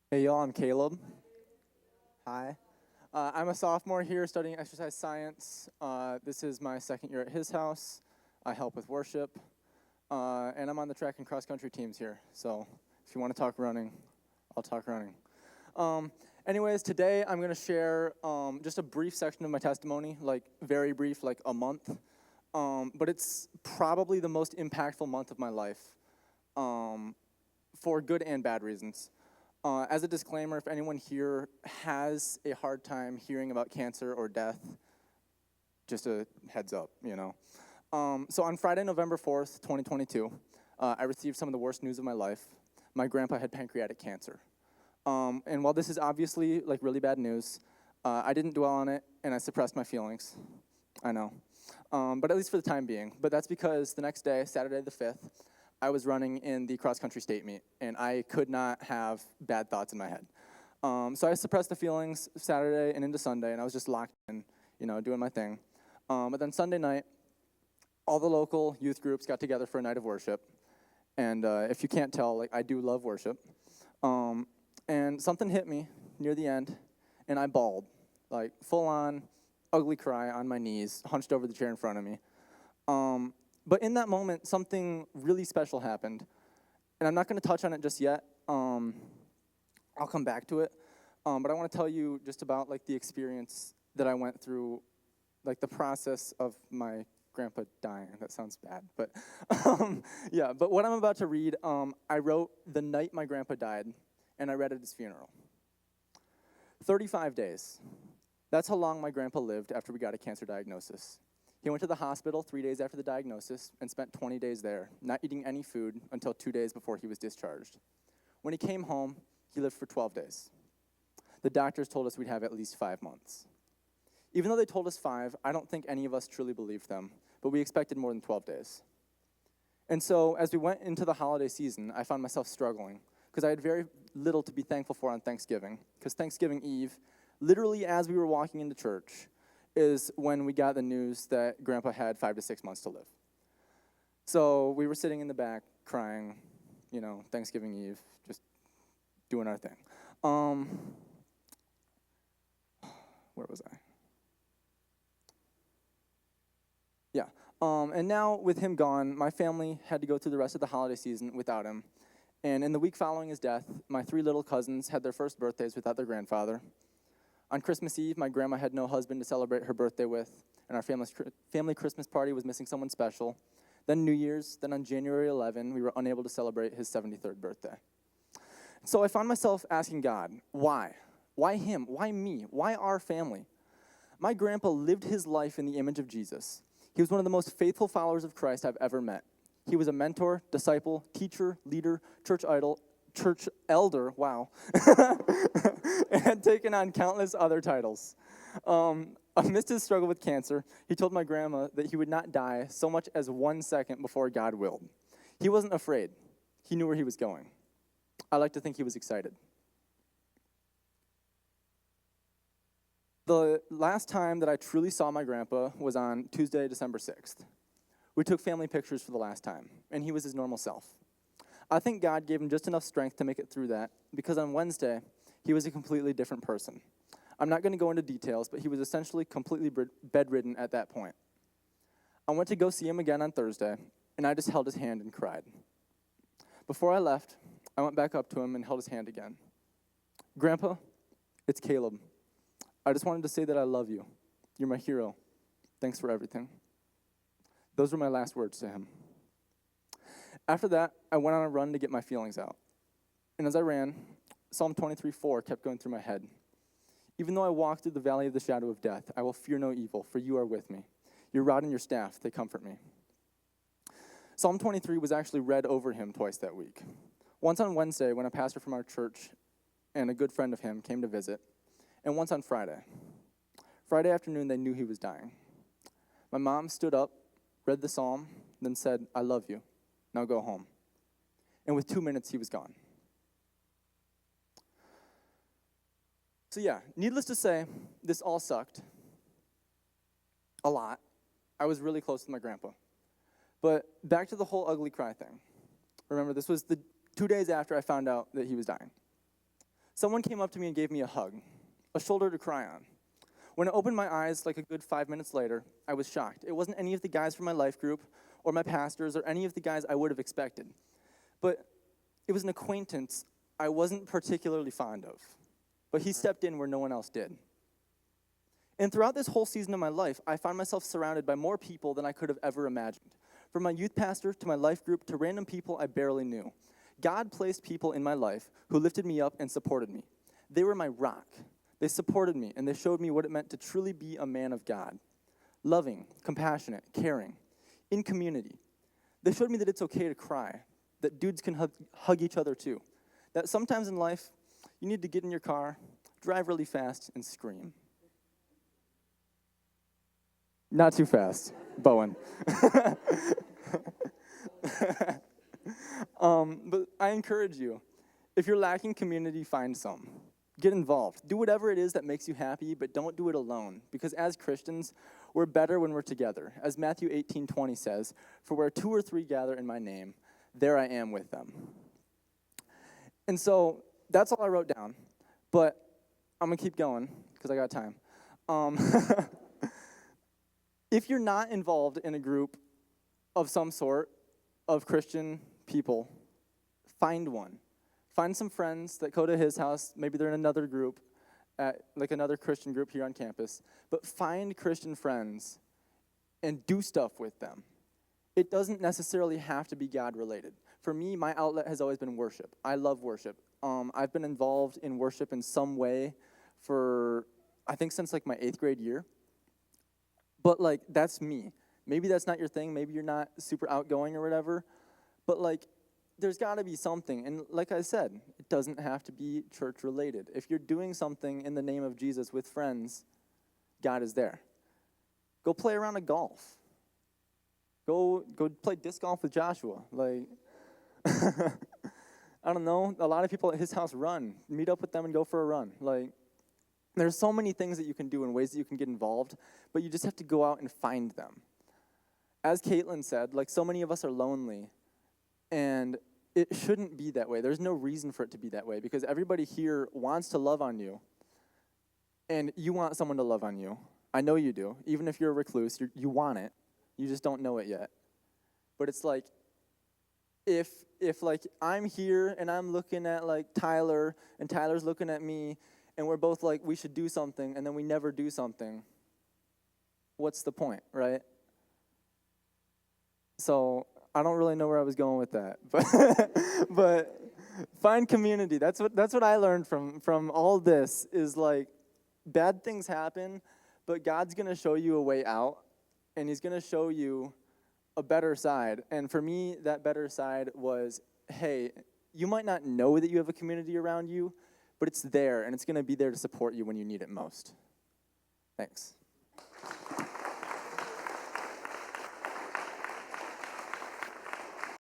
Hey y'all, I'm Caleb. Hi. I'm a sophomore here studying exercise science. This is my second year at his house. I help with worship. And I'm on the track and cross country teams here. So if you want to talk running, I'll talk running. Um, Anyways, today I'm going to share just a brief section of my testimony, like very brief, like a month. But it's probably the most impactful month of my life um, for good and bad reasons. As a disclaimer, if anyone here has a hard time hearing about cancer or death, just a heads up, you know. So on Friday, November 4th, 2022, I received some of the worst news of my life. My grandpa had pancreatic cancer. And while this is obviously like really bad news, I didn't dwell on it and I suppressed my feelings. I know. But at least for the time being. But that's because the next day, Saturday the 5th, I was running in the cross-country state meet, and I could not have bad thoughts in my head. So I suppressed the feelings Saturday and into Sunday, and I was just locked in, doing my thing. But then Sunday night, all the local youth groups got together for a night of worship. And if you can't tell, like I do love worship. And something hit me near the end, and I bawled, like full-on ugly cry on my knees, hunched over the chair in front of me. But in that moment, something really special happened. And I'm not going to touch on it just yet. I'll come back to it. But I want to tell you just about like the experience that I went through, like the process of my grandpa dying. That sounds bad, but yeah. But what I'm about to read, I wrote the night my grandpa died, and I read at his funeral. 35 days. That's how long my grandpa lived after we got a cancer diagnosis. He went to the hospital 3 days after the diagnosis and spent 20 days there, not eating any food until 2 days before he was discharged. When he came home, he lived for 12 days. The doctors told us we'd have at least 5 months. Even though they told us 5, I don't think any of us truly believed them, but we expected more than 12 days. And so as we went into the holiday season, I found myself struggling because I had very little to be thankful for on Thanksgiving, because Thanksgiving Eve, literally as we were walking into church, is when we got the news that Grandpa had 5 to 6 months to live. So we were sitting in the back crying, Thanksgiving Eve, just doing our thing. Where was I? Yeah. And now with him gone, my family had to go through the rest of the holiday season without him. And in the week following his death, my 3 little cousins had their first birthdays without their grandfather. On Christmas Eve, my grandma had no husband to celebrate her birthday with, and our family Christmas party was missing someone special. Then New Year's, then on January 11, we were unable to celebrate his 73rd birthday. So I found myself asking God, why? Why him? Why me? Why our family? My grandpa lived his life in the image of Jesus. He was one of the most faithful followers of Christ I've ever met. He was a mentor, disciple, teacher, leader, church elder, wow, and had taken on countless other titles. Amidst his struggle with cancer, he told my grandma that he would not die so much as 1 second before God willed. He wasn't afraid. He knew where he was going. I like to think he was excited. The last time that I truly saw my grandpa was on Tuesday, December 6th. We took family pictures for the last time, and he was his normal self. I think God gave him just enough strength to make it through that, because on Wednesday, he was a completely different person. I'm not going to go into details, but he was essentially completely bedridden at that point. I went to go see him again on Thursday, and I just held his hand and cried. Before I left, I went back up to him and held his hand again. Grandpa, it's Caleb. I just wanted to say that I love you. You're my hero. Thanks for everything. Those were my last words to him. After that, I went on a run to get my feelings out. And as I ran, Psalm 23:4 kept going through my head. Even though I walk through the valley of the shadow of death, I will fear no evil, for you are with me. Your rod and your staff, they comfort me. Psalm 23 was actually read over him twice that week. Once on Wednesday when a pastor from our church and a good friend of him came to visit, and once on Friday. Friday afternoon, they knew he was dying. My mom stood up, read the psalm, then said, I love you. Now go home. And with 2 minutes, he was gone. So yeah, needless to say, this all sucked. A lot. I was really close to my grandpa. But back to the whole ugly cry thing. Remember, this was the 2 days after I found out that he was dying. Someone came up to me and gave me a hug, a shoulder to cry on. When I opened my eyes like a good 5 minutes later, I was shocked. It wasn't any of the guys from my life group or my pastors or any of the guys I would have expected. But it was an acquaintance I wasn't particularly fond of. But he stepped in where no one else did. And throughout this whole season of my life, I found myself surrounded by more people than I could have ever imagined. From my youth pastor to my life group to random people I barely knew. God placed people in my life who lifted me up and supported me. They were my rock. They supported me, and they showed me what it meant to truly be a man of God. Loving, compassionate, caring, in community. They showed me that it's okay to cry, that dudes can hug each other too, that sometimes in life, you need to get in your car, drive really fast, and scream. Not too fast, Bowen. But I encourage you, if you're lacking community, find some. Get involved. Do whatever it is that makes you happy, but don't do it alone. Because as Christians, we're better when we're together. As Matthew 18:20 says, "For where 2 or 3 gather in my name, there I am with them." And so that's all I wrote down. But I'm going to keep going because I got time. If you're not involved in a group of some sort of Christian people, find one. Find some friends that go to his house. Maybe they're in another group, like another Christian group here on campus. But find Christian friends and do stuff with them. It doesn't necessarily have to be God-related. For me, my outlet has always been worship. I love worship. I've been involved in worship in some way for, I think, since like my 8th grade year. But like, that's me. Maybe that's not your thing. Maybe you're not super outgoing or whatever. But like, there's got to be something. And like I said, it doesn't have to be church-related. If you're doing something in the name of Jesus with friends, God is there. Go play around a golf. Go play disc golf with Joshua. Like, I don't know. A lot of people at his house run. Meet up with them and go for a run. Like, there's so many things that you can do and ways that you can get involved, but you just have to go out and find them. As Caitlin said, like, so many of us are lonely, and it shouldn't be that way. There's no reason for it to be that way, because everybody here wants to love on you, and you want someone to love on you. I know you do. Even if you're a recluse, you want it. You just don't know it yet. But it's like, if like I'm here and I'm looking at like Tyler, and Tyler's looking at me, and we're both like, we should do something, and then we never do something, what's the point, right? So I don't really know where I was going with that, but find community. That's what I learned from all this is like, bad things happen, but God's gonna show you a way out, and He's gonna show you a better side. And for me, that better side was, hey, you might not know that you have a community around you, but it's there, and it's gonna be there to support you when you need it most. Thanks.